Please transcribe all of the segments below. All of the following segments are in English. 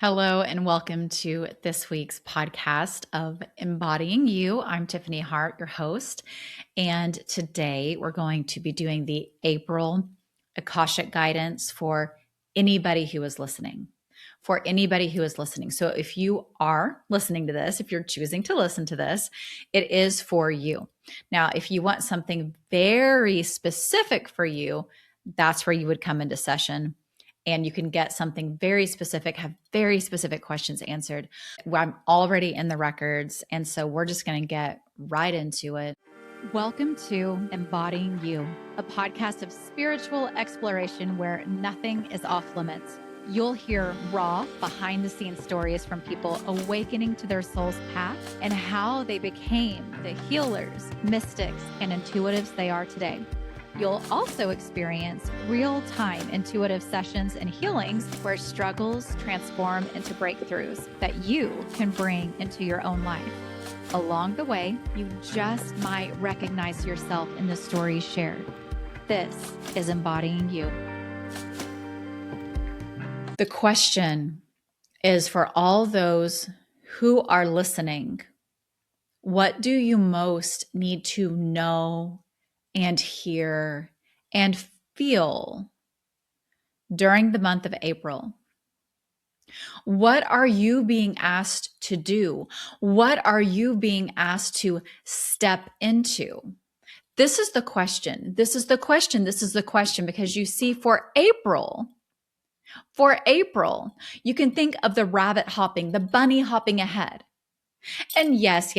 Hello, and welcome to this week's podcast of Embodying You. I'm Tiffany Hart, your host, and today we're going to be doing the April Akashic guidance for anybody who is listening. For anybody who is listening. So if you are listening to this, if you're choosing to listen to this, it is for you. Now, if you want something very specific for you, that's where you would come into session. And you can get something very specific, have very specific questions answered. I'm already in the records. And so we're just going to get right into it. Welcome to Embodying You, a podcast of spiritual exploration where nothing is off limits. You'll hear raw, behind the scenes stories from people awakening to their soul's path and how they became the healers, mystics, and intuitives they are today. You'll also experience real-time intuitive sessions and healings where struggles transform into breakthroughs that you can bring into your own life. Along the way, you just might recognize yourself in the stories shared. This is Embodying You. The question is for all those who are listening, what do you most need to know and hear and feel during the month of April? What are you being asked to do? What are you being asked to step into? This is the question. This is the question. This is the question, because you see, for April, you can think of the rabbit hopping, the bunny hopping ahead. And yes,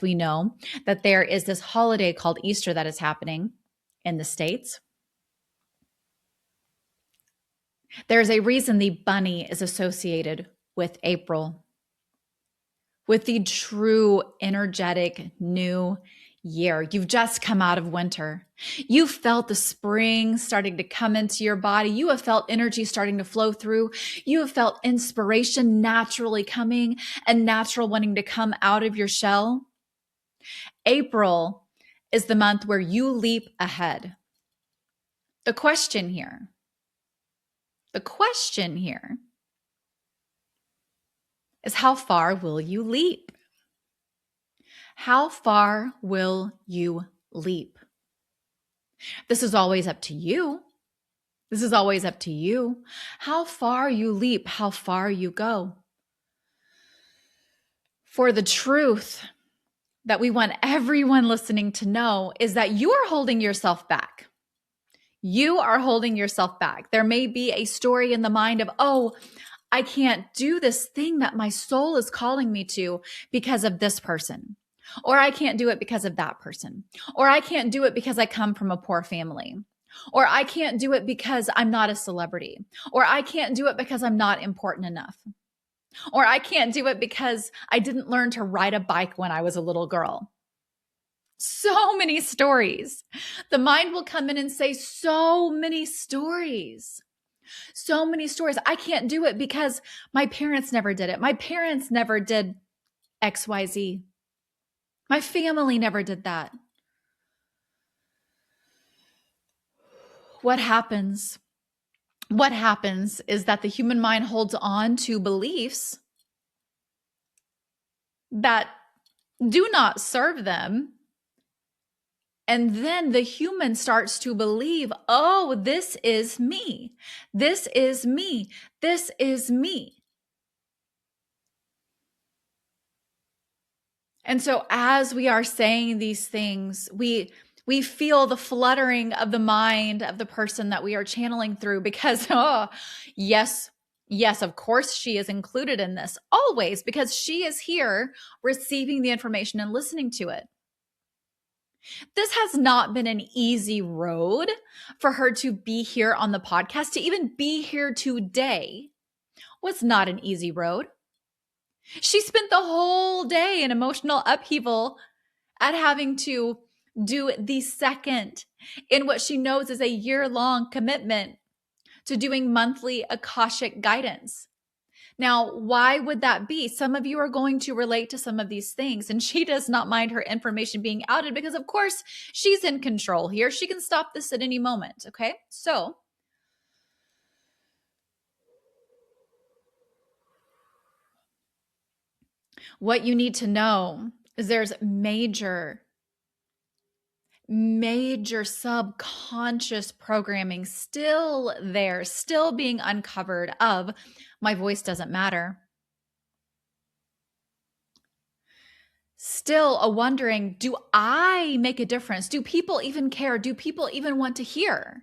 we know that there is this holiday called Easter that is happening in the States. There's a reason the bunny is associated with April, with the true energetic new year. You've just come out of winter. You felt the spring starting to come into your body. You have felt energy starting to flow through. You have felt inspiration naturally coming and natural wanting to come out of your shell. April is the month where you leap ahead. The question here is, how far will you leap? How far will you leap? This is always up to you. How far you leap, how far you go. For the truth that we want everyone listening to know is that you are holding yourself back. You are holding yourself back. There may be a story in the mind of, oh, I can't do this thing that my soul is calling me to because of this person. Or I can't do it because of that person. Or I can't do it because I come from a poor family. Or I can't do it because I'm not a celebrity. Or I can't do it because I'm not important enough. Or I can't do it because I didn't learn to ride a bike when I was a little girl. So many stories. The mind will come in and say so many stories. So many stories. I can't do it because my parents never did it. My parents never did XYZ. My family never did that. What happens? What happens is that the human mind holds on to beliefs that do not serve them. And then the human starts to believe, oh, this is me. This is me. This is me. And so as we are saying these things, we feel the fluttering of the mind of the person that we are channeling through, because, oh, yes, of course she is included in this always, because she is here receiving the information and listening to it. This has not been an easy road for her to be here on the podcast, to even be here today was not an easy road. She spent the whole day in emotional upheaval at having to do the second in what she knows is a year-long commitment to doing monthly Akashic guidance. Now, why would that be? Some of you are going to relate to some of these things, and she does not mind her information being outed because, of course, she's in control here. She can stop this at any moment, okay? So, What you need to know is there's major subconscious programming still there, still being uncovered of my voice doesn't matter. Still a wondering, do I make a difference? Do people even care? Do people even want to hear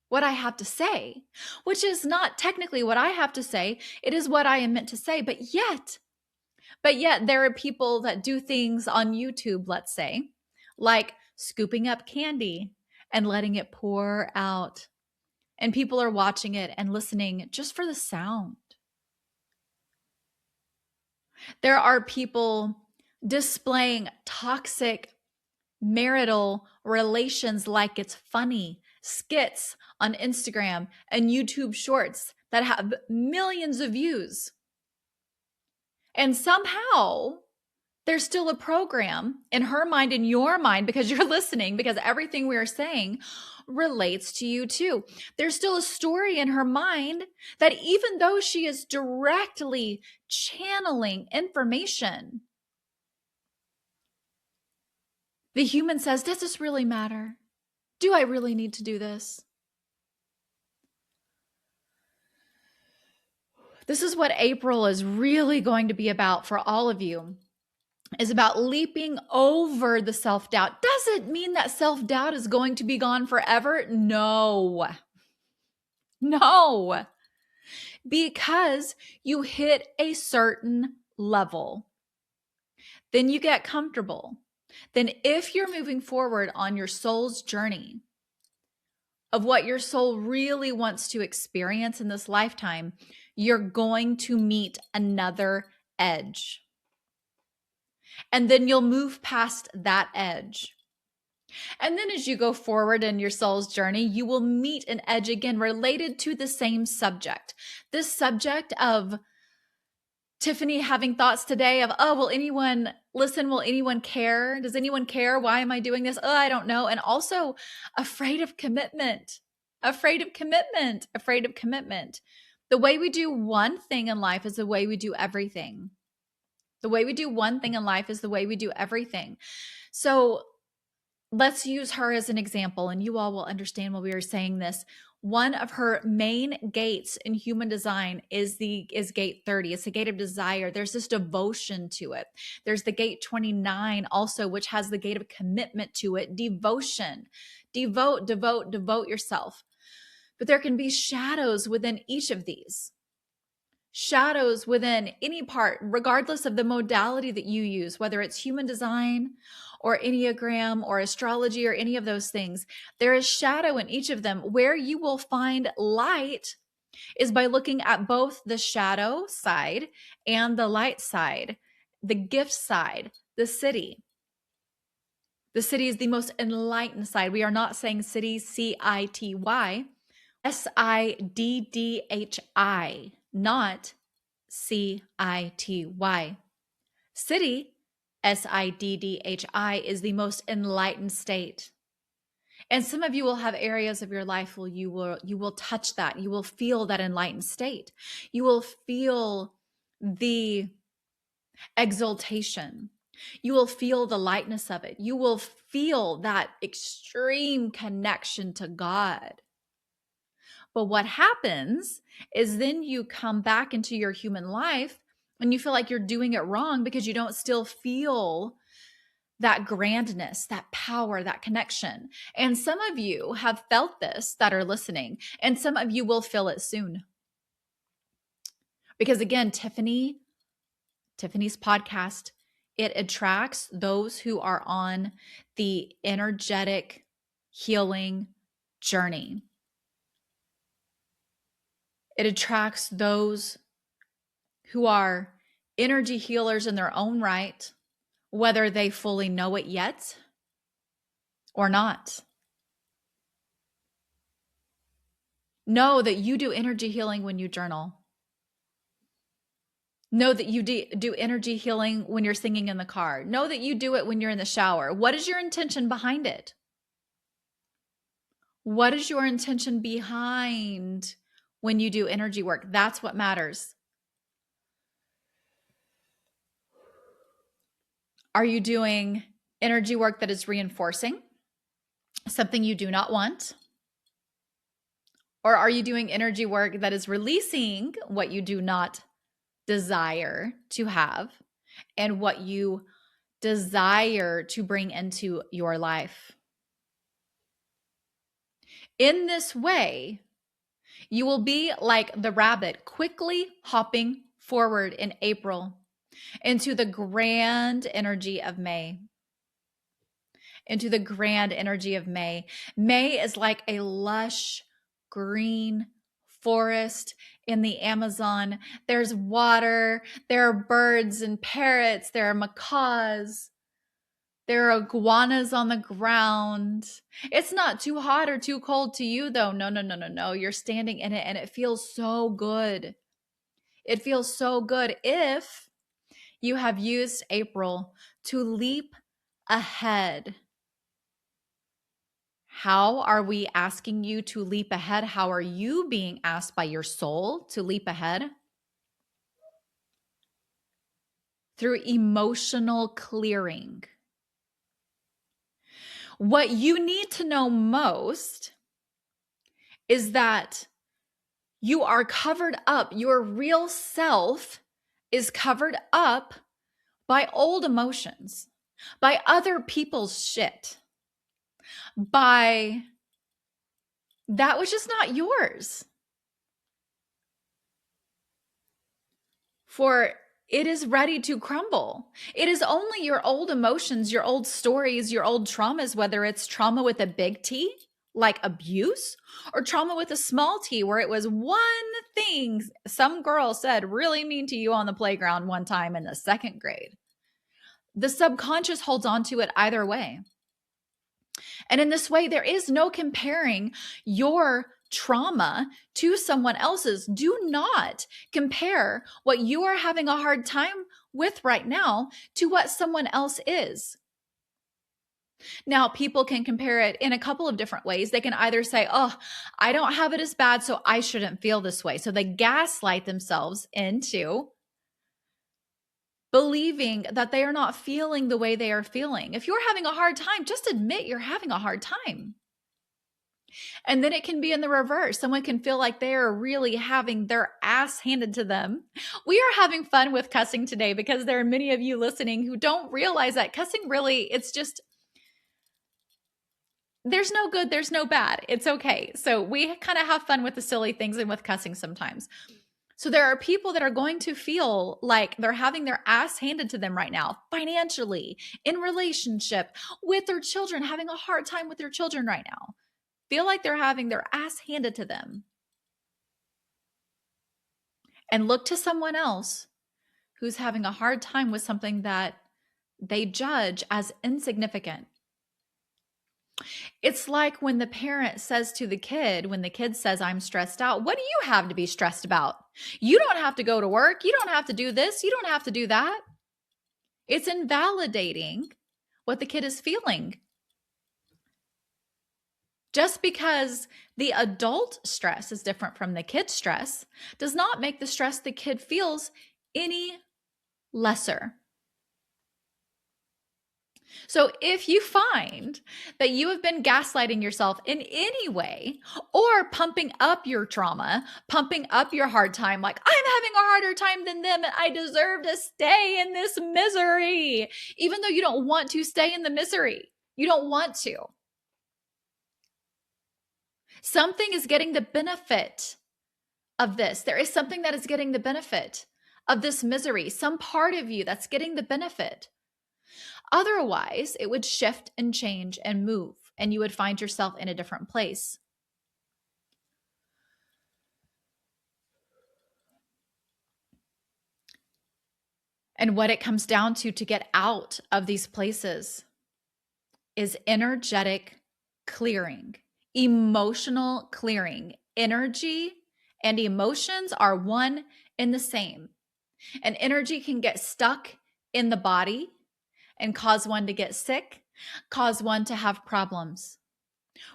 what I have to say? Which is not technically what I have to say. It is what I am meant to say. But yet there are people that do things on YouTube, let's say, like scooping up candy and letting it pour out. And people are watching it and listening just for the sound. There are people displaying toxic marital relations like it's funny, skits on Instagram and YouTube shorts that have millions of views. And somehow there's still a program in her mind, in your mind, because you're listening, because everything we are saying relates to you too. There's still a story in her mind that even though she is directly channeling information, the human says, does this really matter? Do I really need to do this? This is what April is really going to be about for all of you, is about leaping over the self-doubt. Does it mean that self-doubt is going to be gone forever? No. Because you hit a certain level. Then you get comfortable. Then if you're moving forward on your soul's journey of what your soul really wants to experience in this lifetime, you're going to meet another edge. And then you'll move past that edge. And then as you go forward in your soul's journey, you will meet an edge again related to the same subject. This subject of Tiffany having thoughts today of, oh, will anyone listen? Will anyone care? Does anyone care? Why am I doing this? Oh, I don't know. And also afraid of commitment. The way we do one thing in life is the way we do everything. So let's use her as an example, and you all will understand why we are saying this. One of her main gates in human design is gate 30. It's the gate of desire. There's this devotion to it. There's the gate 29 also, which has the gate of commitment to it. Devotion. Devote yourself. But there can be shadows within each of these. Shadows within any part, regardless of the modality that you use, whether it's human design or Enneagram or astrology or any of those things. There is shadow in each of them. Where you will find light is by looking at both the shadow side and the light side, the gift side, the city. The city is the most enlightened side. We are not saying city, C-I-T-Y, S-I-D-D-H-I, not C-I-T-Y. City, S-I-D-D-H-I, is the most enlightened state. And some of you will have areas of your life where you will touch that. You will feel that enlightened state. You will feel the exaltation. You will feel the lightness of it. You will feel that extreme connection to God. But what happens is then you come back into your human life and you feel like you're doing it wrong because you don't still feel that grandness, that power, that connection. And some of you have felt this that are listening, and some of you will feel it soon. Because again, Tiffany's podcast, it attracts those who are on the energetic healing journey. It attracts those who are energy healers in their own right, whether they fully know it yet or not. Know that you do energy healing when you journal. Know that you do energy healing when you're singing in the car. Know that you do it when you're in the shower. What is your intention behind it? What is your intention behind when you do energy work? That's what matters. Are you doing energy work that is reinforcing something you do not want? Or are you doing energy work that is releasing what you do not desire to have and what you desire to bring into your life? In this way, you will be like the rabbit quickly hopping forward in April into the grand energy of May. Into the grand energy of May. May is like a lush green forest in the Amazon. There's water, there are birds and parrots, there are macaws, there are iguanas on the ground. It's not too hot or too cold to you, though. No, no, no, no, no. You're standing in it and it feels so good. It feels so good if you have used April to leap ahead. How are we asking you to leap ahead? How are you being asked by your soul to leap ahead? Through emotional clearing. What you need to know most is that you are covered up. Your real self is covered up by old emotions, by other people's shit, by that which is not yours. For it is ready to crumble. It is only your old emotions, your old stories, your old traumas, whether it's trauma with a big T, like abuse, or trauma with a small t, where it was one thing some girl said really mean to you on the playground one time in the second grade. The subconscious holds on to it either way. And in this way, there is no comparing your trauma to someone else's. Do not compare what you are having a hard time with right now to what someone else is. Now, people can compare it in a couple of different ways. They can either say, oh, I don't have it as bad, so I shouldn't feel this way. So they gaslight themselves into believing that they are not feeling the way they are feeling. If you're having a hard time, just admit you're having a hard time. And then it can be in the reverse. Someone can feel like they are really having their ass handed to them. We are having fun with cussing today because there are many of you listening who don't realize that cussing really, it's just, there's no good, there's no bad. It's okay. So we kind of have fun with the silly things and with cussing sometimes. So there are people that are going to feel like they're having their ass handed to them right now, financially, in relationship, with their children, having a hard time with their children right now. Feel like they're having their ass handed to them. And look to someone else who's having a hard time with something that they judge as insignificant. It's like when the parent says to the kid, when the kid says, I'm stressed out, what do you have to be stressed about? You don't have to go to work. You don't have to do this. You don't have to do that. It's invalidating what the kid is feeling. Just because the adult stress is different from the kid's stress does not make the stress the kid feels any lesser. So if you find that you have been gaslighting yourself in any way or pumping up your trauma, pumping up your hard time, like I'm having a harder time than them and I deserve to stay in this misery, even though you don't want to stay in the misery, you don't want to. Something is getting the benefit of this. There is something that is getting the benefit of this misery, some part of you that's getting the benefit. Otherwise, it would shift and change and move, and you would find yourself in a different place. And what it comes down to get out of these places is energetic clearing, emotional clearing. Energy and emotions are one and the same. And energy can get stuck in the body and cause one to get sick, cause one to have problems.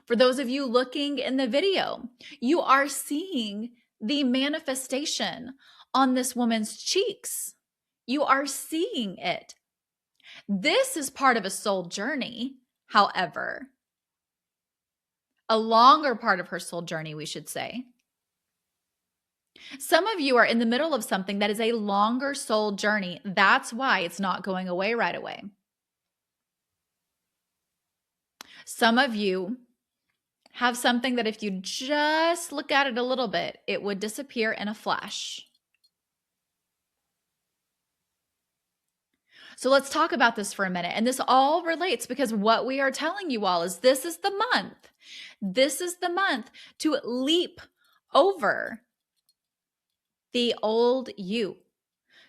For those of you looking in the video, you are seeing the manifestation on this woman's cheeks. You are seeing it. This is part of a soul journey, however, a longer part of her soul journey, we should say. Some of you are in the middle of something that is a longer soul journey. That's why it's not going away right away. Some of you have something that if you just look at it a little bit, it would disappear in a flash. So let's talk about this for a minute. And this all relates because what we are telling you all is this is the month. This is the month to leap over the old you,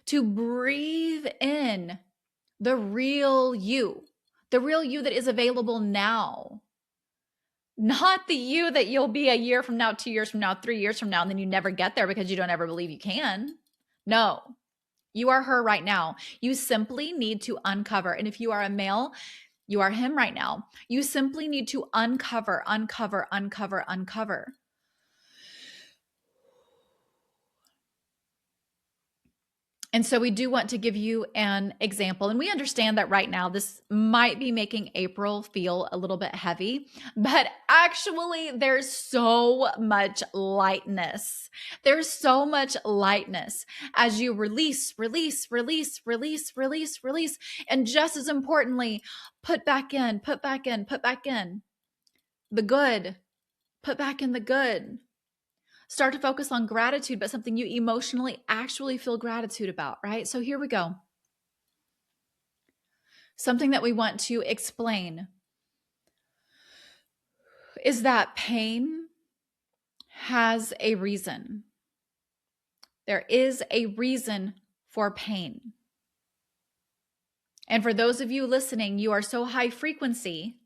to breathe in the real you that is available now. Not the you that you'll be a year from now, 2 years from now, 3 years from now, and then you never get there because you don't ever believe you can. No, you are her right now. You simply need to uncover. And if you are a male, you are him right now. You simply need to uncover. And so we do want to give you an example. And we understand that right now, this might be making April feel a little bit heavy, but actually there's so much lightness. There's so much lightness as you release. And just as importantly, put back in the good, put back in the good. Start to focus on gratitude, but something you emotionally actually feel gratitude about, right? So here we go. Something that we want to explain is that pain has a reason. There is a reason for pain. And for those of you listening, you are so high frequency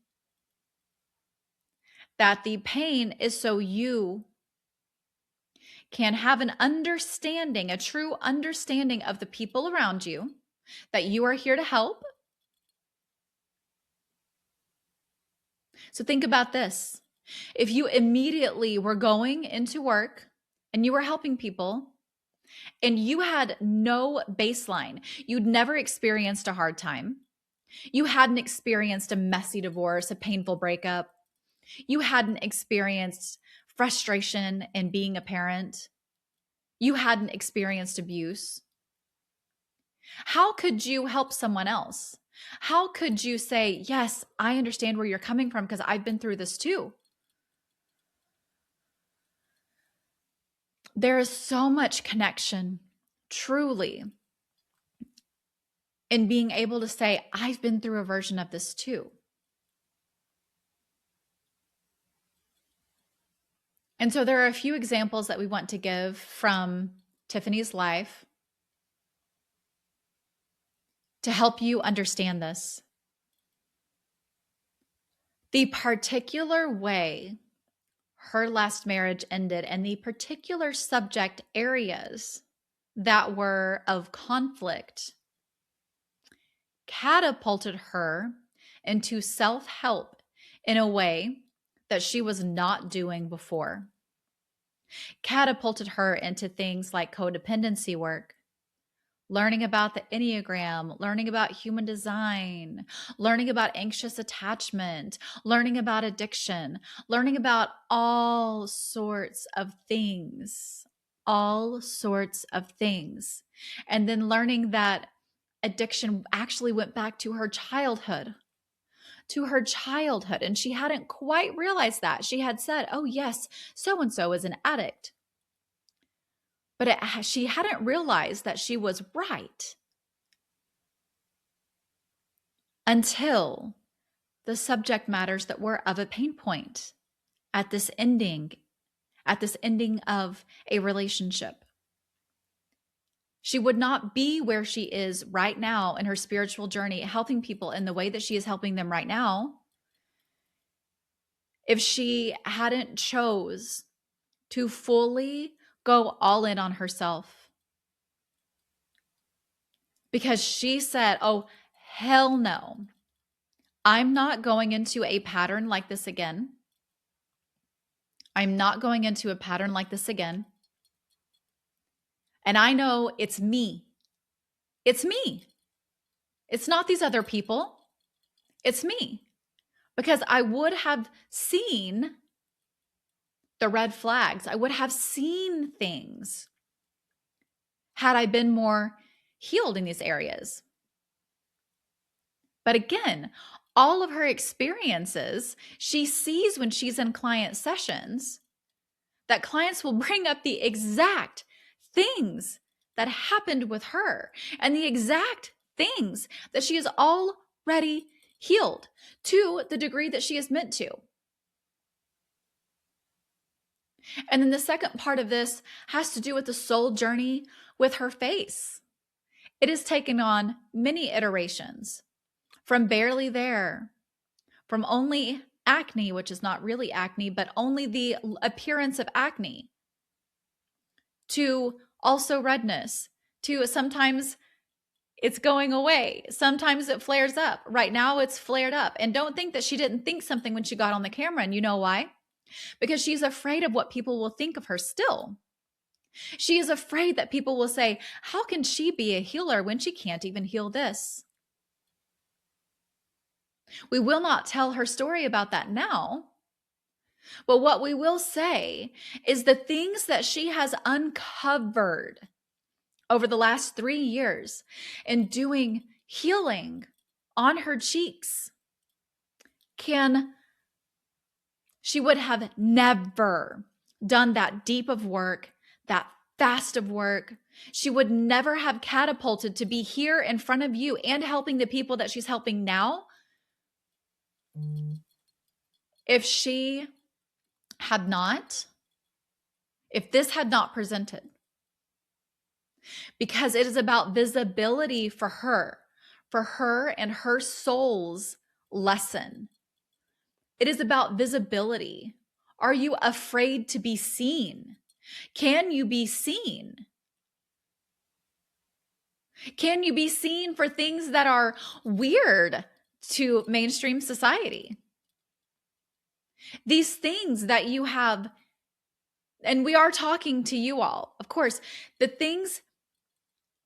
that the pain is so you can have an understanding, a true understanding of the people around you, that you are here to help. So think about this. If you immediately were going into work and you were helping people and you had no baseline, you'd never experienced a hard time, you hadn't experienced a messy divorce, a painful breakup, you hadn't experienced frustration in being a parent, you hadn't experienced abuse, how could you help someone else? How could you say, yes, I understand where you're coming from because I've been through this too? There is so much connection, truly, in being able to say, I've been through a version of this too. And so there are a few examples that we want to give from Tiffany's life to help you understand this. The particular way her last marriage ended and the particular subject areas that were of conflict catapulted her into self-help in a way that she was not doing before. Catapulted her into things like codependency work, learning about the Enneagram, learning about human design, learning about anxious attachment, learning about addiction, learning about all sorts of things, And then learning that addiction actually went back to her childhood. And she hadn't quite realized that. She had said, oh yes, so-and-so is an addict. But she hadn't realized that she was right until the subject matters that were of a pain point at this ending of a relationship. She would not be where she is right now in her spiritual journey, helping people in the way that she is helping them right now, if she hadn't chose to fully go all in on herself. Because she said, oh, hell no, I'm not going into a pattern like this again. I'm not going into a pattern like this again. And I know it's me. It's me. It's not these other people, it's me. Because I would have seen the red flags, I would have seen things had I been more healed in these areas. But again, all of her experiences, she sees when she's in client sessions that clients will bring up the exact things that happened with her and the exact things that she has already healed to the degree that she is meant to. And then the second part of this has to do with the soul journey with her face. It has taken on many iterations, from barely there, from only acne, which is not really acne, but only the appearance of acne, to also redness, to sometimes it's going away. Sometimes it flares up. Right now it's flared up. And don't think that she didn't think something when she got on the camera. And you know why? Because she's afraid of what people will think of her still. She is afraid that people will say, how can she be a healer when she can't even heal this? We will not tell her story about that now. But what we will say is the things that she has uncovered over the last 3 years in doing healing on her cheeks she would have never done that deep of work, that fast of work. She would never have catapulted to be here in front of you and helping the people that she's helping now if this had not presented. Because it is about visibility for her and her soul's lesson. It is about visibility. Are you afraid to be seen? Can you be seen? Can you be seen for things that are weird to mainstream society? These things that you have, and we are talking to you all, of course, the things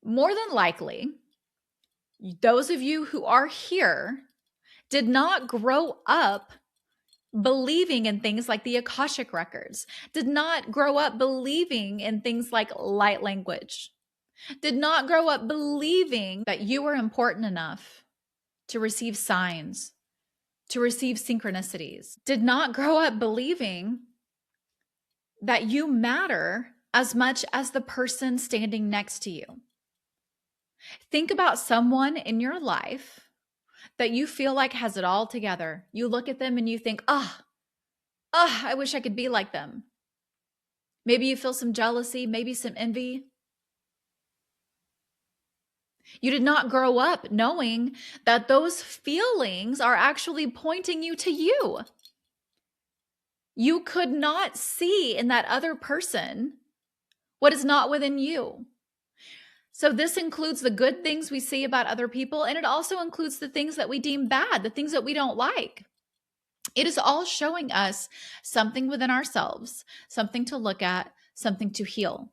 more than likely, those of you who are here did not grow up believing in things like the Akashic records, did not grow up believing in things like light language, did not grow up believing that you were important enough to receive signs, to receive synchronicities, did not grow up believing that you matter as much as the person standing next to you. Think about someone in your life that you feel like has it all together. You look at them and you think, I wish I could be like them. Maybe you feel some jealousy, maybe some envy. You did not grow up knowing that those feelings are actually pointing you to you. You could not see in that other person what is not within you. So this includes the good things we see about other people, and it also includes the things that we deem bad, the things that we don't like. It is all showing us something within ourselves, something to look at, something to heal.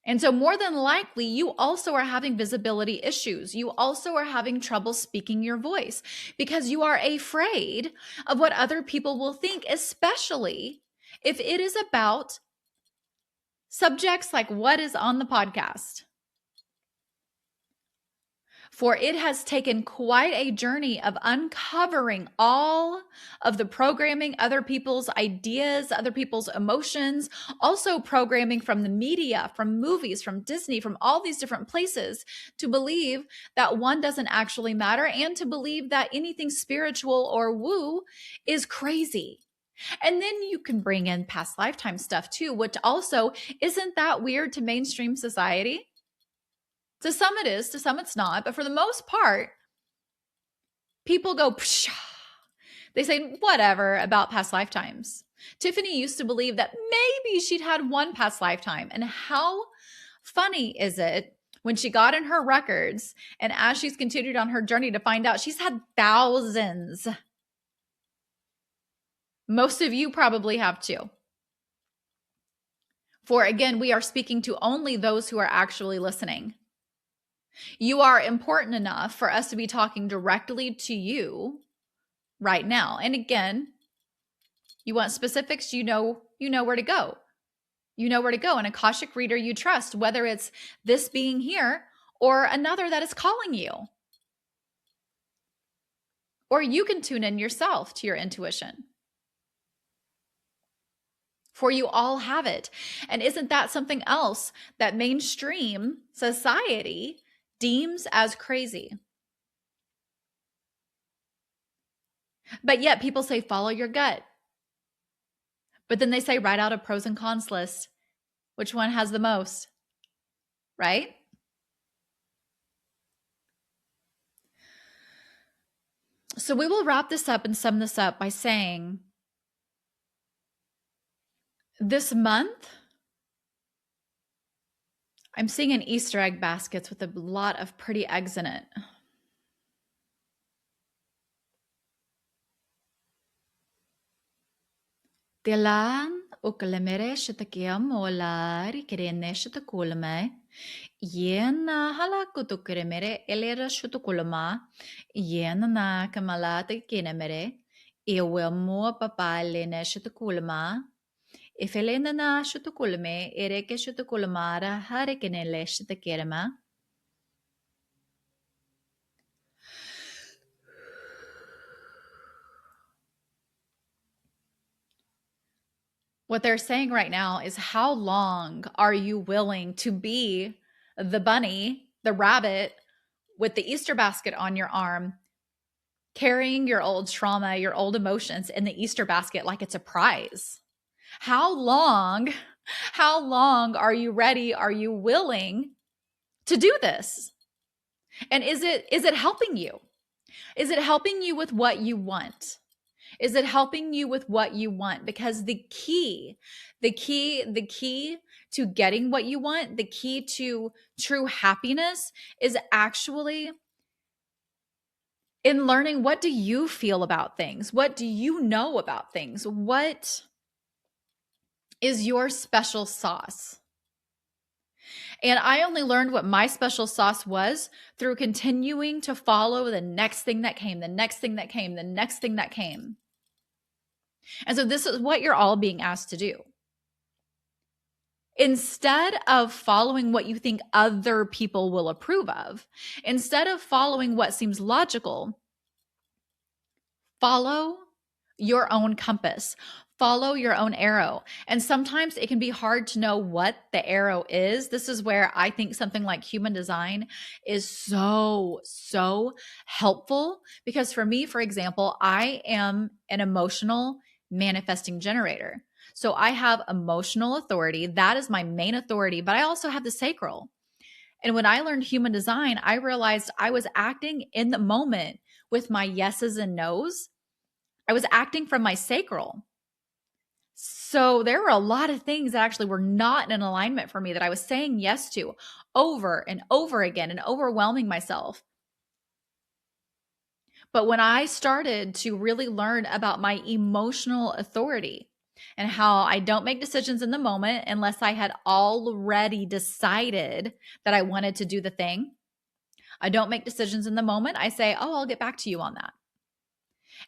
And so more than likely, you also are having visibility issues. You also are having trouble speaking your voice because you are afraid of what other people will think, especially if it is about subjects like what is on the podcast. For it has taken quite a journey of uncovering all of the programming, other people's ideas, other people's emotions, also programming from the media, from movies, from Disney, from all these different places, to believe that one doesn't actually matter and to believe that anything spiritual or woo is crazy. And then you can bring in past lifetime stuff too, which also isn't that weird to mainstream society. To some it is, to some it's not. But for the most part, people go, pshaw. They say whatever about past lifetimes. Tiffany used to believe that maybe she'd had one past lifetime. And how funny is it when she got in her records and as she's continued on her journey to find out she's had thousands. Most of you probably have too. For again, we are speaking to only those who are actually listening. You are important enough for us to be talking directly to you right now. And again, you want specifics, you know where to go. You know where to go. An Akashic reader you trust, whether it's this being here or another that is calling you. Or you can tune in yourself to your intuition. For you all have it. And isn't that something else that mainstream society deems as crazy? But yet people say, follow your gut. But then they say, write out a pros and cons list. Which one has the most? Right? So we will wrap this up and sum this up by saying this month, I'm seeing an Easter egg baskets with a lot of pretty eggs in it. Tilan ukalemere shitakiam olari kirene shitakulame. Yena halakutukremere elera shutukulama. Yena na kamalata kinemere. Ewe mua papa lene shitakulama. If Elena na shutukulme, ereke shutukulmara harikinele shitakirama. What they're saying right now is, how long are you willing to be the bunny, the rabbit with the Easter basket on your arm, carrying your old trauma, your old emotions in the Easter basket like it's a prize? How long are you ready? Are you willing to do this? And is it helping you? Is it helping you with what you want? Is it helping you with what you want? Because the key to getting what you want, the key to true happiness is actually in learning, what do you feel about things? What do you know about things? What is your special sauce? And I only learned what my special sauce was through continuing to follow the next thing that came, the next thing that came, the next thing that came. And so this is what you're all being asked to do. Instead of following what you think other people will approve of, instead of following what seems logical, follow your own compass, follow your own arrow. And sometimes it can be hard to know what the arrow is. This is where I think something like human design is so helpful, because for me, for example, I am an emotional manifesting generator. So I have emotional authority. That is my main authority, but I also have the sacral. And when I learned human design, I realized I was acting in the moment with my yeses and nos. I was acting from my sacral. So there were a lot of things that actually were not in alignment for me that I was saying yes to over and over again and overwhelming myself. But when I started to really learn about my emotional authority and how I don't make decisions in the moment unless I had already decided that I wanted to do the thing. I don't make decisions in the moment. I say, oh, I'll get back to you on that.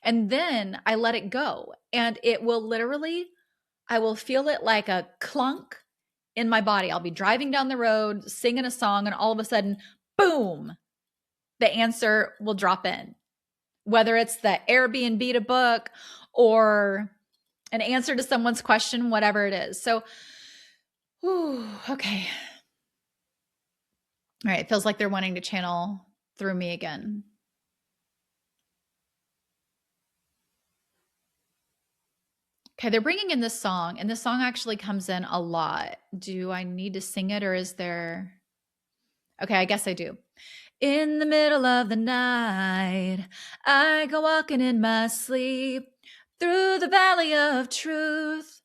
And then I let it go. And it will literally, I will feel it like a clunk in my body. I'll be driving down the road, singing a song, and all of a sudden, boom, the answer will drop in. Whether it's the Airbnb to book or an answer to someone's question, whatever it is. So, okay. All right. It feels like they're wanting to channel through me again. Okay. They're bringing in this song, and this song actually comes in a lot. Do I need to sing it, or is there? Okay. I guess I do. In the middle of the night, I go walking in my sleep through the valley of truth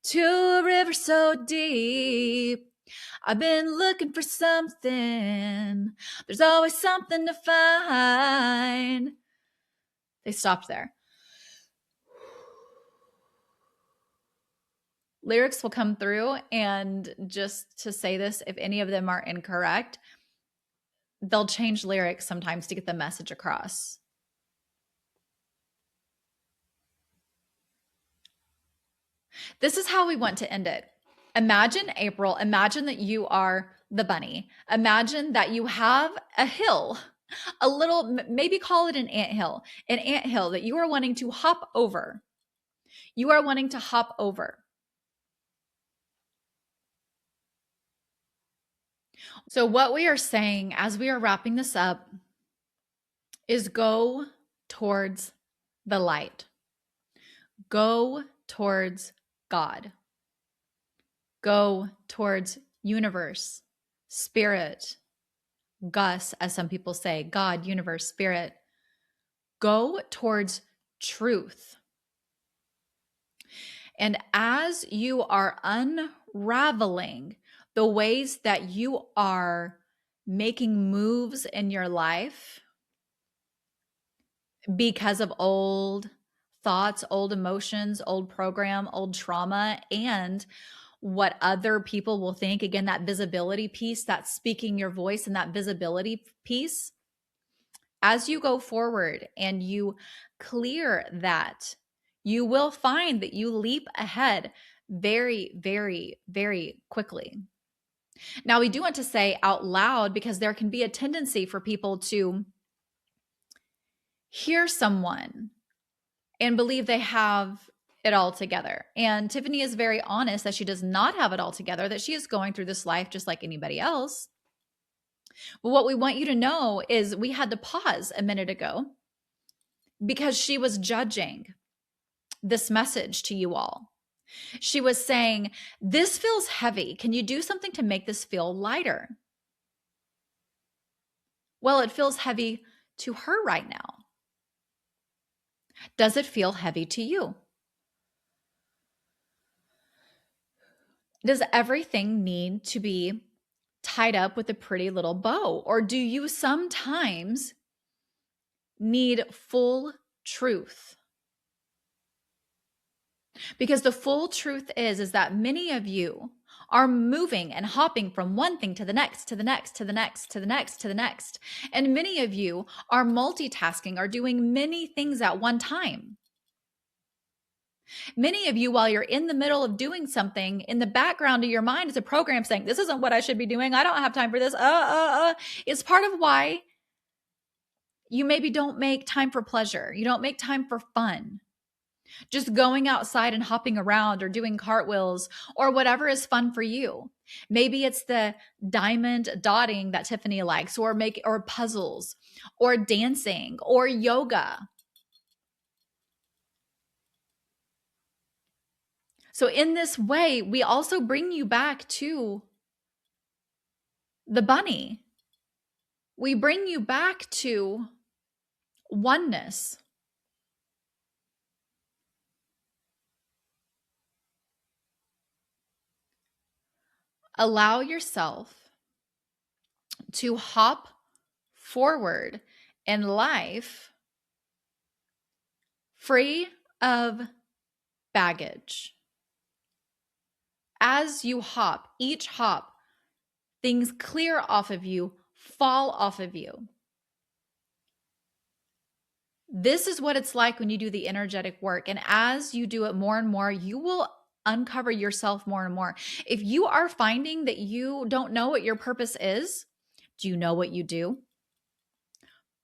to a river so deep. I've been looking for something. There's always something to find. They stopped there. Lyrics will come through, and just to say this, if any of them are incorrect, they'll change lyrics sometimes to get the message across. This is how we want to end it. Imagine, April, imagine that you are the bunny. Imagine that you have a hill, a little, maybe call it an anthill that you are wanting to hop over. You are wanting to hop over. So, what we are saying as we are wrapping this up is go towards the light, go towards God, go towards universe, spirit, Gus, as some people say, God, universe, spirit. Go towards truth. And as you are unraveling the ways that you are making moves in your life because of old thoughts, old emotions, old program, old trauma, and what other people will think, again, that visibility piece, that speaking your voice and that visibility piece, as you go forward and you clear that, you will find that you leap ahead very, very, very quickly. Now, we do want to say out loud, because there can be a tendency for people to hear someone and believe they have it all together. And Tiffany is very honest that she does not have it all together, that she is going through this life just like anybody else. But what we want you to know is we had to pause a minute ago because she was judging this message to you all. She was saying, this feels heavy. Can you do something to make this feel lighter? Well, it feels heavy to her right now. Does it feel heavy to you? Does everything need to be tied up with a pretty little bow? Or do you sometimes need full truth? Because the full truth is that many of you are moving and hopping from one thing to the next, to the next, to the next, to the next, to the next. And many of you are multitasking, are doing many things at one time. Many of you, while you're in the middle of doing something, in the background of your mind is a program saying, this isn't what I should be doing. I don't have time for this. It's part of why you maybe don't make time for pleasure. You don't make time for fun. Just going outside and hopping around or doing cartwheels or whatever is fun for you. Maybe it's the diamond dotting that Tiffany likes, or puzzles, or dancing, or yoga. So in this way, we also bring you back to the bunny. We bring you back to oneness. Allow yourself to hop forward in life free of baggage. As you hop, each hop, things clear off of you, fall off of you. This is what it's like when you do the energetic work. And as you do it more and more, you will uncover yourself more and more. If you are finding that you don't know what your purpose is, do you know what you do?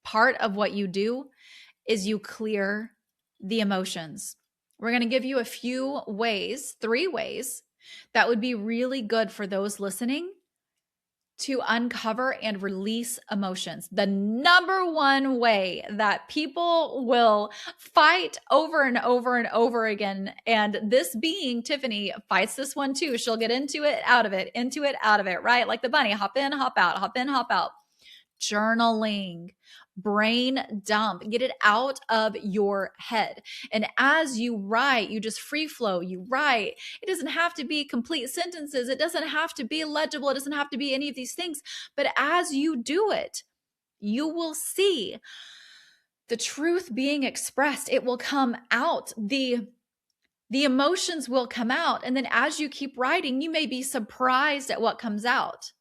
Part of what you do is you clear the emotions. We're going to give you a few ways, 3 ways, that would be really good for those listening to uncover and release emotions. The number one way that people will fight over and over and over again, and this being Tiffany fights this one too. She'll get into it, out of it, into it, out of it, right? Like the bunny, hop in, hop out, hop in, hop out. Journaling, brain dump, get it out of your head. And as you write, you just free flow, you write. It doesn't have to be complete sentences. It doesn't have to be legible. It doesn't have to be any of these things. But as you do it, you will see the truth being expressed. It will come out. The emotions will come out. And then as you keep writing, you may be surprised at what comes out.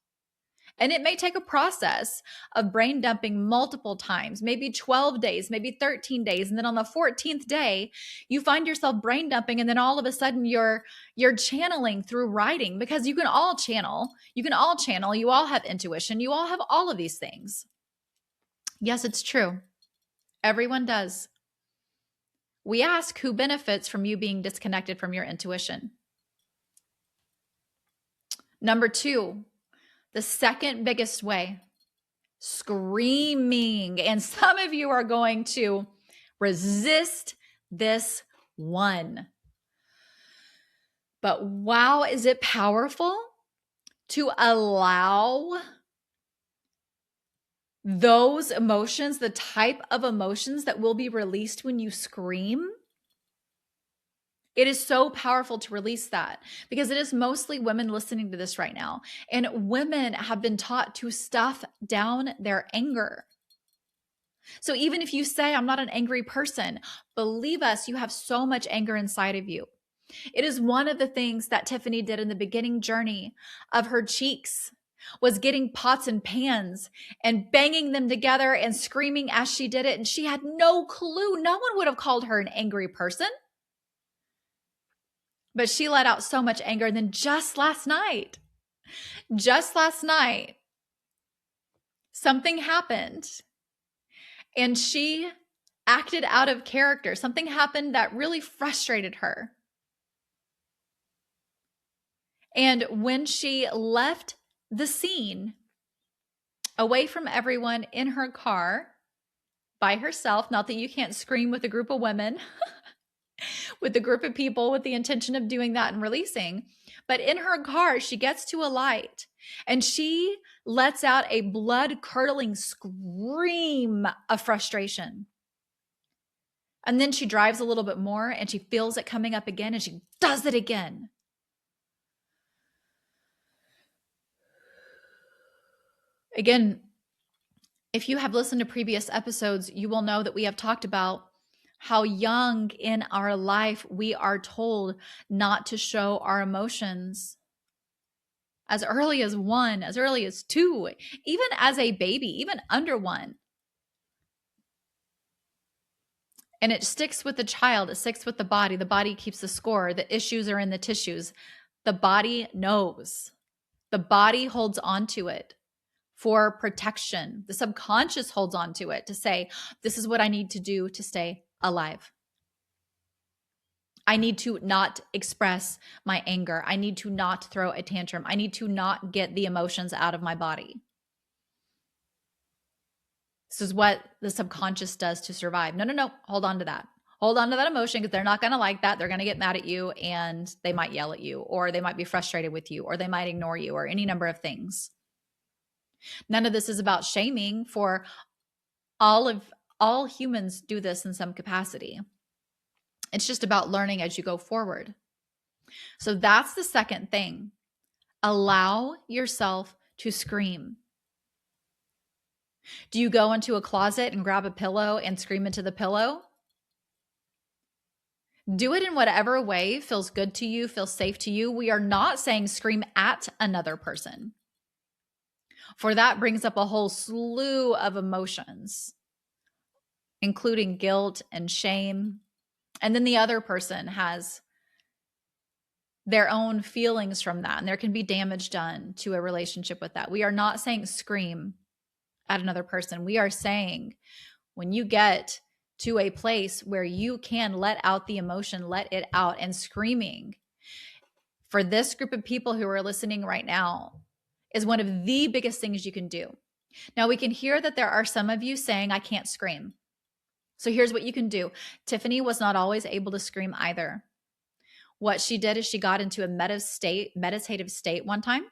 And it may take a process of brain dumping multiple times, maybe 12 days, maybe 13 days. And then on the 14th day, you find yourself brain dumping. And then all of a sudden you're channeling through writing, because you can all channel. You all have intuition. You all have all of these things. Yes, it's true. Everyone does. We ask who benefits from you being disconnected from your intuition. Number 2, the second biggest way, screaming. And some of you are going to resist this one. But wow, is it powerful to allow those emotions, the type of emotions that will be released when you scream? It is so powerful to release that, because it is mostly women listening to this right now. And women have been taught to stuff down their anger. So even if you say, I'm not an angry person, believe us, you have so much anger inside of you. It is one of the things that Tiffany did in the beginning journey of her cheeks, was getting pots and pans and banging them together and screaming as she did it. And she had no clue. No one would have called her an angry person. But she let out so much anger. And then just last night, something happened and she acted out of character. Something happened that really frustrated her. And when she left the scene, away from everyone, in her car by herself, not that you can't scream with a group of women, with a group of people with the intention of doing that and releasing, but in her car, she gets to a light and she lets out a blood-curdling scream of frustration. And then she drives a little bit more and she feels it coming up again and she does it again. Again, if you have listened to previous episodes, you will know that we have talked about how young in our life we are told not to show our emotions. As early as 1, as early as 2, even as a baby, even under 1. And it sticks with the child, it sticks with the body. The body keeps the score. The issues are in the tissues. The body knows. The body holds on to it for protection. The subconscious holds on to it to say, this is what I need to do to stay alive. I need to not express my anger. I need to not throw a tantrum. I need to not get the emotions out of my body. This is what the subconscious does to survive. No. Hold on to that. Hold on to that emotion, because they're not going to like that. They're going to get mad at you and they might yell at you, or they might be frustrated with you, or they might ignore you, or any number of things. None of this is about shaming, for all humans do this in some capacity. It's just about learning as you go forward. So that's the second thing. Allow yourself to scream. Do you go into a closet and grab a pillow and scream into the pillow? Do it in whatever way feels good to you, feels safe to you. We are not saying scream at another person, for that brings up a whole slew of emotions, including guilt and shame. And then the other person has their own feelings from that, and there can be damage done to a relationship with that. We are not saying scream at another person. We are saying when you get to a place where you can let out the emotion, let it out. And screaming, for this group of people who are listening right now, is one of the biggest things you can do. Now, we can hear that there are some of you saying, I can't scream. So here's what you can do. Tiffany was not always able to scream either. What she did is she got into a meditative state one time,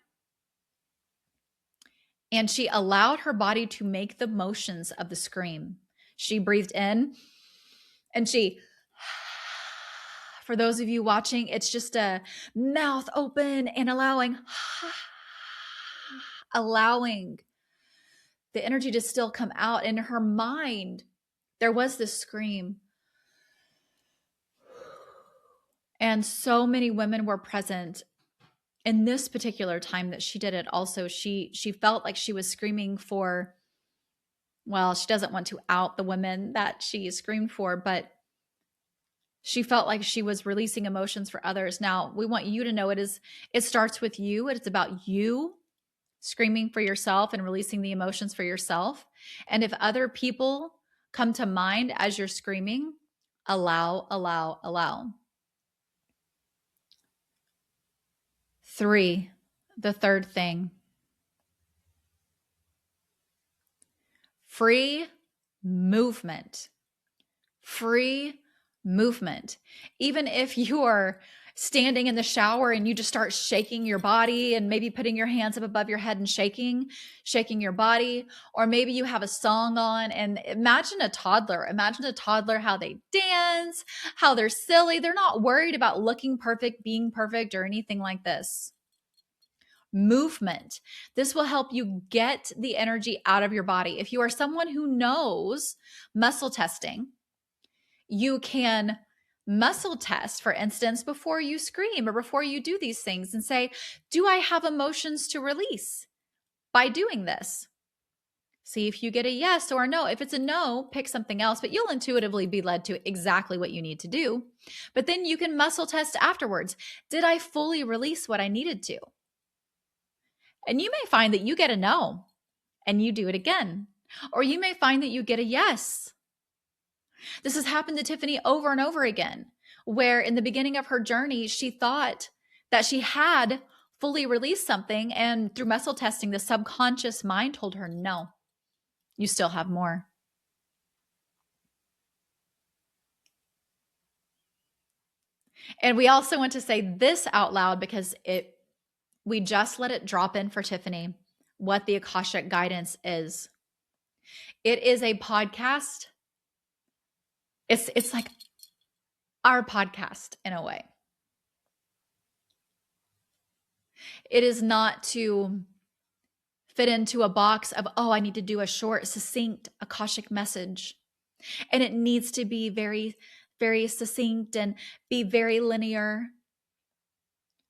and she allowed her body to make the motions of the scream. She breathed in and she, for those of you watching, it's just a mouth open and allowing the energy to still come out. In her mind, there was this scream. And so many women were present in this particular time that she did it, also, she felt like she was screaming for, well, she doesn't want to out the women that she screamed for, but she felt like she was releasing emotions for others. Now, we want you to know it starts with you. It's about you screaming for yourself and releasing the emotions for yourself. And if other people come to mind as you're screaming, allow, allow, allow. 3, the third thing, free movement. Free movement. Even if you are standing in the shower and you just start shaking your body and maybe putting your hands up above your head and shaking your body, or maybe you have a song on, and imagine a toddler, how they dance, how they're silly. They're not worried about looking perfect, being perfect, or anything like this. Movement. This will help you get the energy out of your body. If you are someone who knows muscle testing, you can muscle test, for instance, before you scream or before you do these things and say, do I have emotions to release by doing this? See if you get a yes or a no. If it's a no, pick something else, but you'll intuitively be led to exactly what you need to do. But then you can muscle test afterwards. Did I fully release what I needed to? And you may find that you get a no and you do it again. Or you may find that you get a yes. This has happened to Tiffany over and over again, where in the beginning of her journey, she thought that she had fully released something. And through muscle testing, the subconscious mind told her, no, you still have more. And we also want to say this out loud because we just let it drop in for Tiffany what the Akashic guidance is. It is a podcast. It's like our podcast in a way. It is not to fit into a box of, oh, I need to do a short, succinct Akashic message. And it needs to be very, very succinct and be very linear.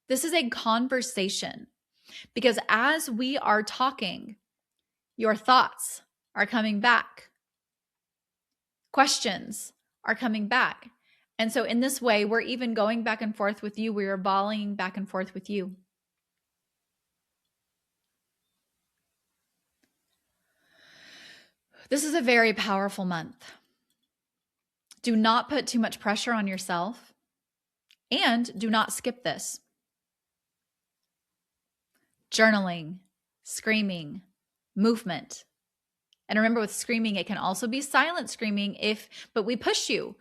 This is a conversation because as we are talking, your thoughts are coming back. Questions are coming back. And so in this way, we're even going back and forth with you. We are volleying back and forth with you. This is a very powerful month. Do not put too much pressure on yourself, and do not skip this. Journaling, screaming, movement. And remember, with screaming, it can also be silent screaming but we push you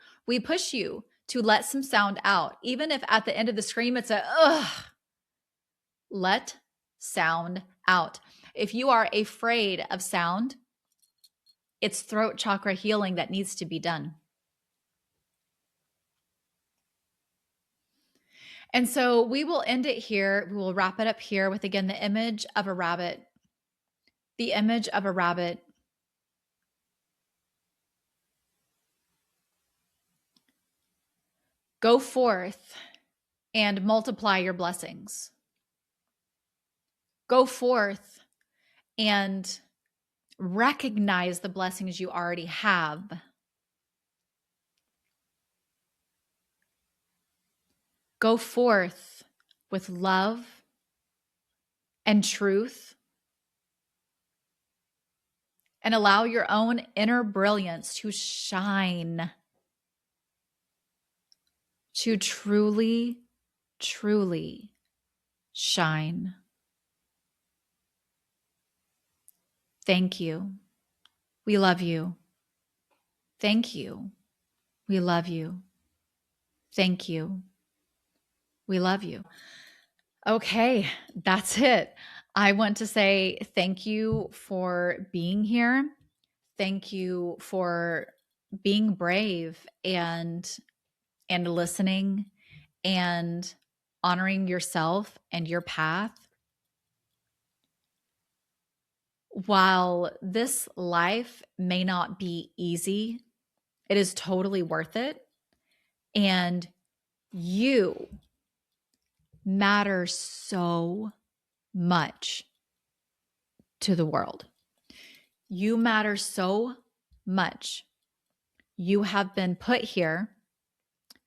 to let some sound out. Even if at the end of the scream, it's a, ugh, let sound out. If you are afraid of sound, it's throat chakra healing that needs to be done. And so we will end it here. We will wrap it up here with, again, the image of a rabbit. The image of a rabbit. Go forth and multiply your blessings. Go forth and recognize the blessings you already have. Go forth with love and truth, and allow your own inner brilliance to shine, to truly, truly shine. Thank you. We love you. Thank you. We love you. Thank you. We love you. Okay, that's it. I want to say thank you for being here. Thank you for being brave and listening and honoring yourself and your path. While this life may not be easy, it is totally worth it. And you matter so much to the world. You matter so much. You have been put here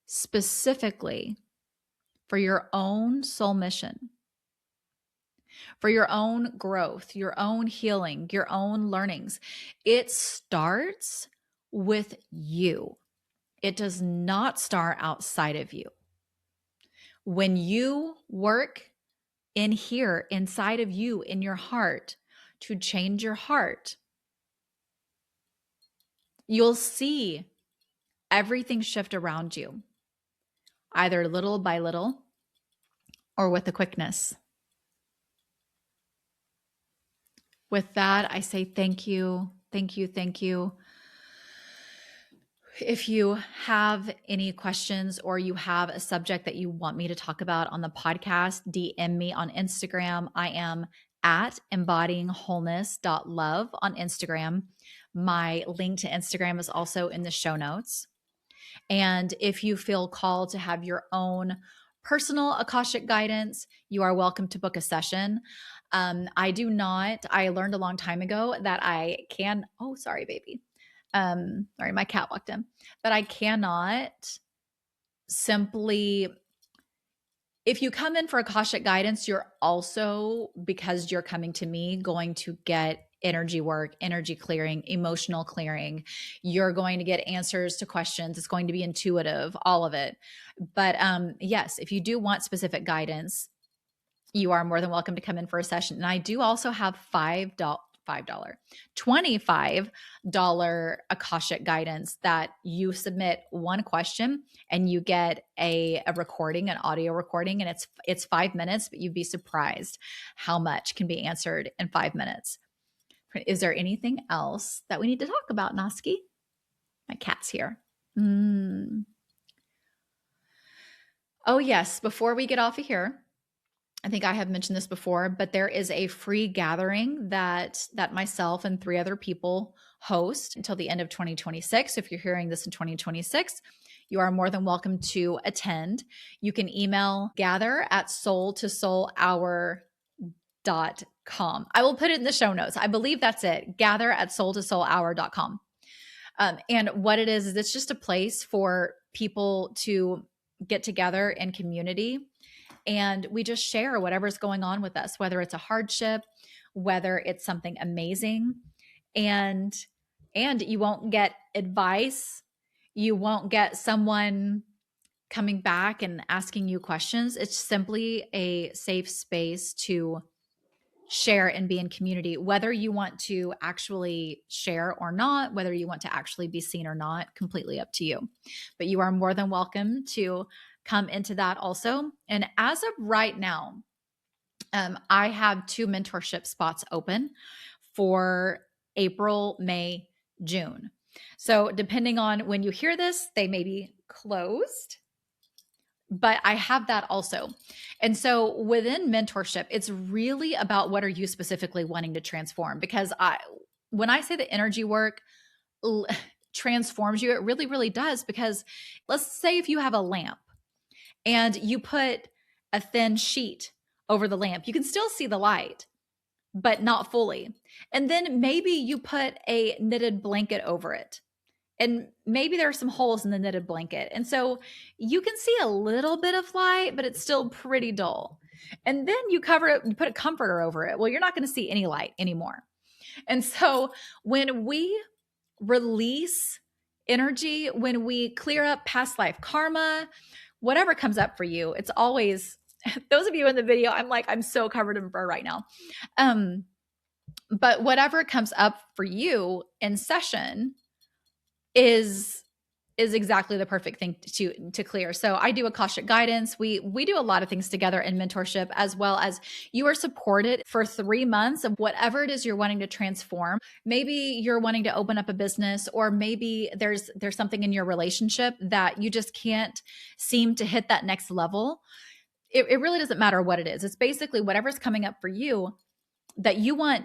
specifically for your own soul mission, for your own growth, your own healing, your own learnings. It starts with you. It does not start outside of you. When you work in here, inside of you, in your heart, to change your heart, you'll see everything shift around you, either little by little or with a quickness. With that, I say thank you, thank you, thank you. If you have any questions or you have a subject that you want me to talk about on the podcast, DM me on Instagram. I am at embodyingwholeness.love on Instagram. My link to Instagram is also in the show notes. And if you feel called to have your own personal Akashic guidance, you are welcome to book a session. I learned a long time ago that I can, oh, sorry, baby. Sorry, my cat walked in, but I cannot simply, if you come in for Akashic guidance, you're also, because you're coming to me, going to get energy work, energy clearing, emotional clearing. You're going to get answers to questions. It's going to be intuitive, all of it. But yes, if you do want specific guidance, you are more than welcome to come in for a session. And I do also have $25 Akashic guidance that you submit one question and you get a recording, an audio recording, and it's 5 minutes, but you'd be surprised how much can be answered in 5 minutes. Is there anything else that we need to talk about, Noski? My cat's here. Oh, yes. Before we get off of here, I think I have mentioned this before, but there is a free gathering that myself and 3 other people host until the end of 2026. So if you're hearing this in 2026, you are more than welcome to attend. You can email gather@soul2soulhour.com. I will put it in the show notes. I believe that's it. gather@soul2soulhour.com. And what it is it's just a place for people to get together in community. And we just share whatever's going on with us, whether it's a hardship, whether it's something amazing. And you won't get advice. You won't get someone coming back and asking you questions. It's simply a safe space to share and be in community, whether you want to actually share or not, whether you want to actually be seen or not, completely up to you. But you are more than welcome to come into that also. And as of right now, I have 2 mentorship spots open for April, May, June. So depending on when you hear this, they may be closed, but I have that also. And so within mentorship, it's really about what are you specifically wanting to transform? Because when I say the energy work transforms you, it really, really does. Because let's say if you have a lamp and you put a thin sheet over the lamp, you can still see the light, but not fully. And then maybe you put a knitted blanket over it. And maybe there are some holes in the knitted blanket. And so you can see a little bit of light, but it's still pretty dull. And then you cover it, you put a comforter over it. Well, you're not going to see any light anymore. And so when we release energy, when we clear up past life karma, whatever comes up for you, it's always, those of you in the video, I'm so covered in fur right now. But whatever comes up for you in session is exactly the perfect thing to clear. So I do Akashic guidance. We do a lot of things together in mentorship, as well as you are supported for 3 months of whatever it is you're wanting to transform. Maybe you're wanting to open up a business, or maybe there's something in your relationship that you just can't seem to hit that next level. It really doesn't matter what it is. It's basically whatever's coming up for you that you want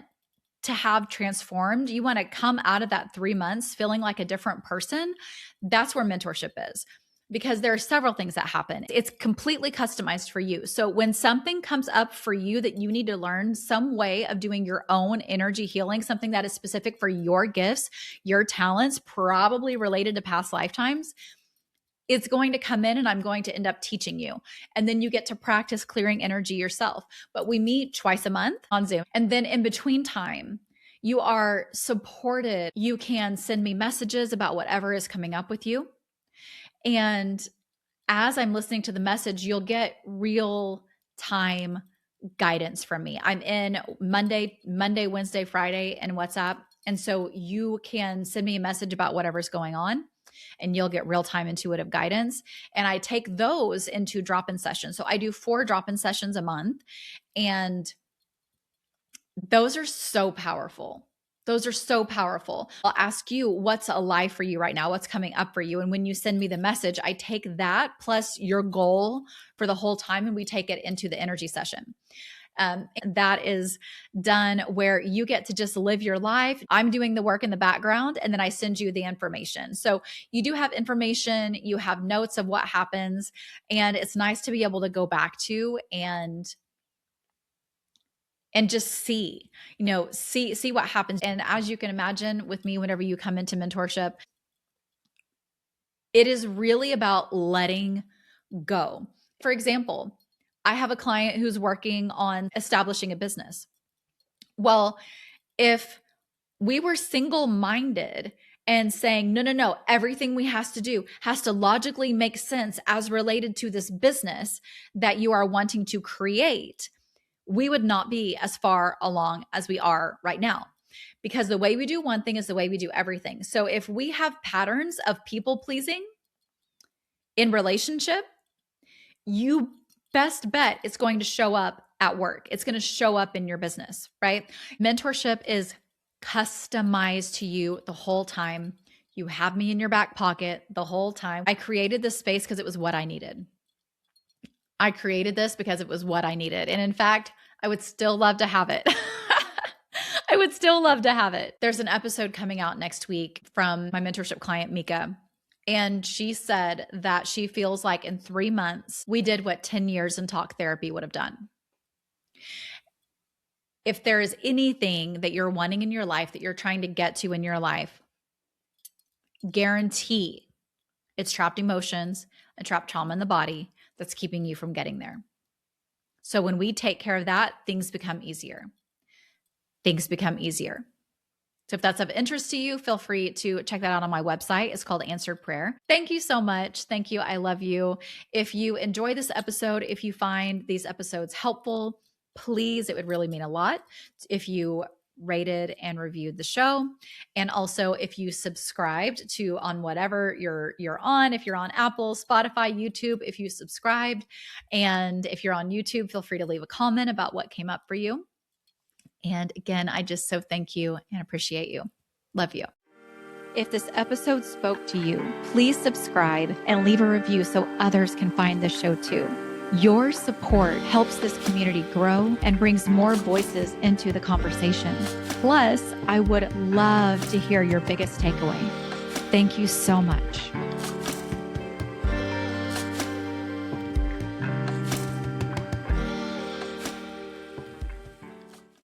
to have transformed. You want to come out of that 3 months feeling like a different person. That's where mentorship is. because there are several things that happen. It's completely customized for you. So when something comes up for you that you need to learn some way of doing your own energy healing, something that is specific for your gifts, your talents, probably related to past lifetimes, it's going to come in and I'm going to end up teaching you. And then you get to practice clearing energy yourself. But we meet twice a month on Zoom. And then in between time, you are supported. You can send me messages about whatever is coming up with you. And as I'm listening to the message, you'll get real time guidance from me. I'm in Monday, Wednesday, Friday, and WhatsApp. And so you can send me a message about whatever's going on and you'll get real time intuitive guidance. And I take those into drop-in sessions. So I do 4 drop-in sessions a month. And those are so powerful. Those are so powerful. I'll ask you what's alive for you right now, what's coming up for you. And when you send me the message, I take that plus your goal for the whole time and we take it into the energy session. That is done where you get to just live your life. I'm doing the work in the background and then I send you the information. So you do have information, you have notes of what happens, and it's nice to be able to go back to and just see what happens. And as you can imagine with me, whenever you come into mentorship, it is really about letting go. For example, I have a client who's working on establishing a business. Well, if we were single-minded and saying, no, everything we has to do has to logically make sense as related to this business that you are wanting to create, we would not be as far along as we are right now, because the way we do one thing is the way we do everything. So if we have patterns of people pleasing in relationship, you best bet it's going to show up at work. It's going to show up in your business, right? Mentorship is customized to you the whole time. You have me in your back pocket the whole time. I created this space because it was what I needed. I created this because it was what I needed. And in fact, I would still love to have it. I would still love to have it. There's an episode coming out next week from my mentorship client, Mika. And she said that she feels like in 3 months, we did what 10 years in talk therapy would have done. If there is anything that you're wanting in your life, that you're trying to get to in your life, guarantee it's trapped emotions and trapped trauma in the body that's keeping you from getting there. So when we take care of that, things become easier. Things become easier. So if that's of interest to you, feel free to check that out on my website. It's called Answered Prayer. Thank you so much. Thank you. I love you. If you enjoy this episode, if you find these episodes helpful, please, it would really mean a lot if you rated and reviewed the show. And also if you subscribed to on whatever you're on, if you're on Apple, Spotify, YouTube, if you subscribed, and if you're on YouTube, feel free to leave a comment about what came up for you. And again, I just so thank you and appreciate you. Love you. If this episode spoke to you, please subscribe and leave a review so others can find this show too. Your support helps this community grow and brings more voices into the conversation. Plus, I would love to hear your biggest takeaway. Thank you so much.